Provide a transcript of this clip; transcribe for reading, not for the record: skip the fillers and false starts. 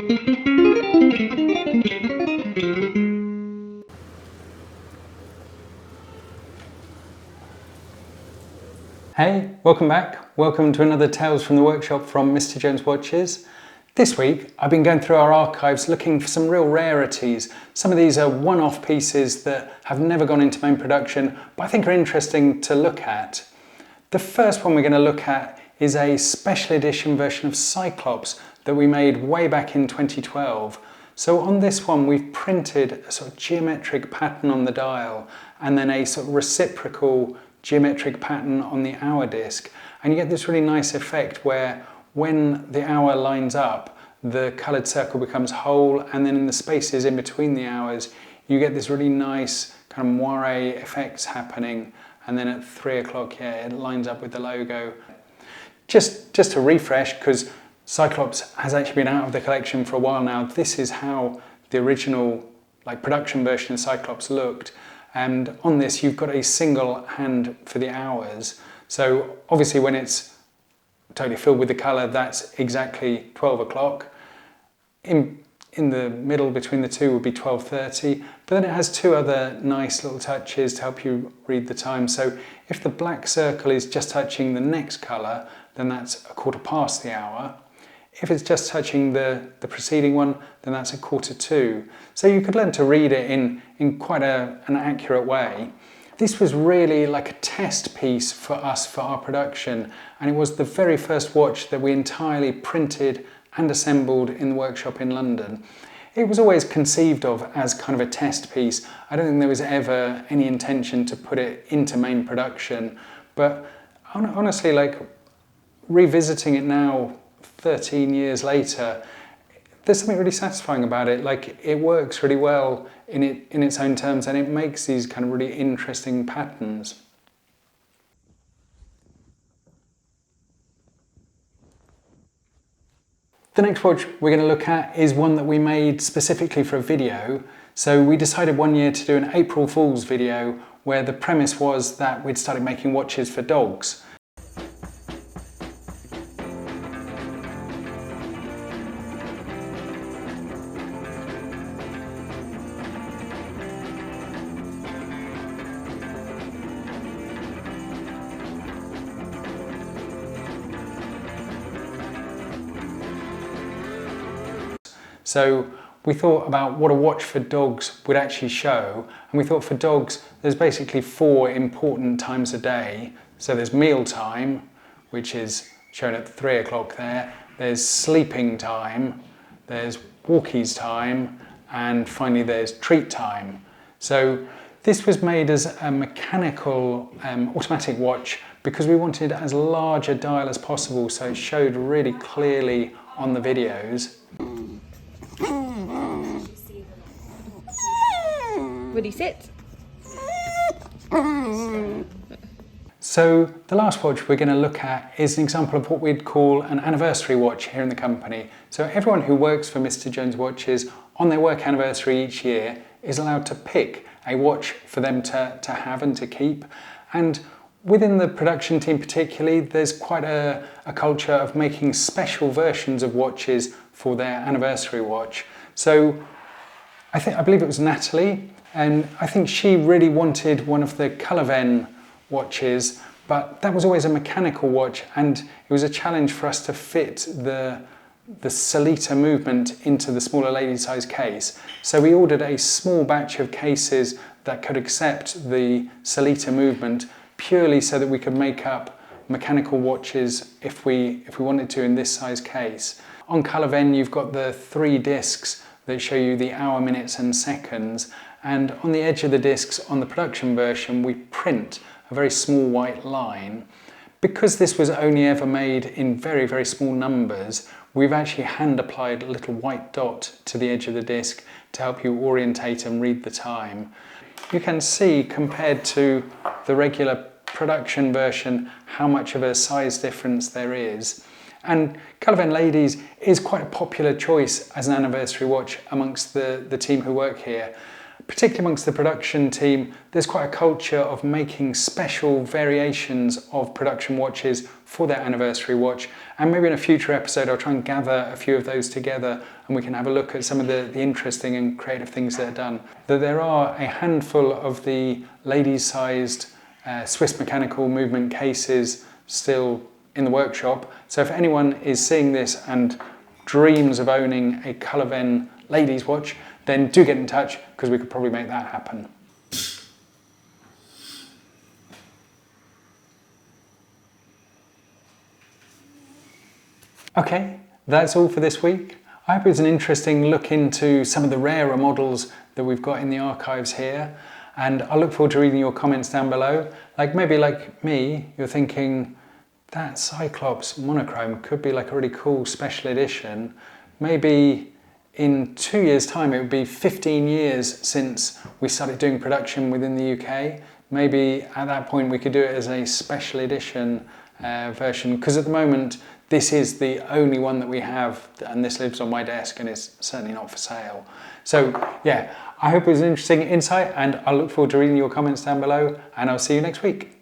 Hey, welcome back. Welcome to another Tales from the Workshop from Mr. Jones Watches. This week I've been going through our archives looking for some real rarities. Some of these are one-off pieces that have never gone into main production, but I think are interesting to look at. The first one we're going to look at is a special edition version of Cyclops that we made way back in 2012. So on this one we've printed a sort of geometric pattern on the dial and then a sort of reciprocal geometric pattern on the hour disc, and you get this really nice effect where when the hour lines up the coloured circle becomes whole, and then in the spaces in between the hours you get this really nice kind of moire effects happening, and then at 3 o'clock it lines up with the logo. Just to refresh, because Cyclops has actually been out of the collection for a while now, this is how the original production version of Cyclops looked. And on this you've got a single hand for the hours, so obviously when it's totally filled with the colour that's exactly 12 o'clock. In the middle between the two would be 12:30, but then it has two other nice little touches to help you read the time. So if the black circle is just touching the next colour, then that's 1/4 the hour. If it's just touching the preceding one, then that's 1/4. So you could learn to read it in quite an accurate way. This was really like a test piece for us for our production, and it was the very first watch that we entirely printed and assembled in the workshop in London. It was always conceived of as kind of a test piece. I don't think there was ever any intention to put it into main production, but honestly, revisiting it now 13 years later, there's something really satisfying about it. It works really well in its own terms, and it makes these kind of really interesting patterns. The next watch we're going to look at is one that we made specifically for a video. So we decided one year to do an April Fool's video where the premise was that we'd started making watches for dogs. So we thought about what a watch for dogs would actually show, and we thought for dogs there's basically 4 important times a day. So there's meal time, which is shown at 3 o'clock there, there's sleeping time, there's walkies time, and finally there's treat time. So this was made as a mechanical automatic watch because we wanted as large a dial as possible, so it showed really clearly on the videos. Would he sit? So the last watch we're going to look at is an example of what we'd call an anniversary watch here in the company. So everyone who works for Mr. Jones Watches on their work anniversary each year is allowed to pick a watch for them to have and to keep. And within the production team particularly, there's quite a culture of making special versions of watches for their anniversary watch. So I believe it was Natalie, and I think she really wanted one of the Coloven watches, but that was always a mechanical watch, and it was a challenge for us to fit the Solita movement into the smaller lady size case. So we ordered a small batch of cases that could accept the Solita movement, purely so that we could make up mechanical watches if we wanted to in this size case. On Coloven you've got the 3 discs that show you the hour, minutes and seconds, and on the edge of the discs on the production version we print a very small white line. Because this was only ever made in very, very small numbers, we've actually hand applied a little white dot to the edge of the disc to help you orientate and read the time. You can see, compared to the regular production version, how much of a size difference there is. And Coloven Ladies is quite a popular choice as an anniversary watch amongst the team who work here. particularly amongst the production team, there's quite a culture of making special variations of production watches for their anniversary watch. And maybe in a future episode, I'll try and gather a few of those together and we can have a look at some of the interesting and creative things that are done. There are a handful of the ladies-sized Swiss mechanical movement cases still in the workshop. So if anyone is seeing this and dreams of owning a Colourven ladies watch, then do get in touch because we could probably make that happen. Okay, that's all for this week. I hope it's an interesting look into some of the rarer models that we've got in the archives here, and I look forward to reading your comments down below. Maybe like me, you're thinking that Cyclops monochrome could be like a really cool special edition. Maybe in 2 years' time, it would be 15 years since we started doing production within the UK. Maybe at that point we could do it as a special edition version, because at the moment this is the only one that we have, and this lives on my desk and is certainly not for sale. So yeah, I hope it was an interesting insight, and I look forward to reading your comments down below, and I'll see you next week.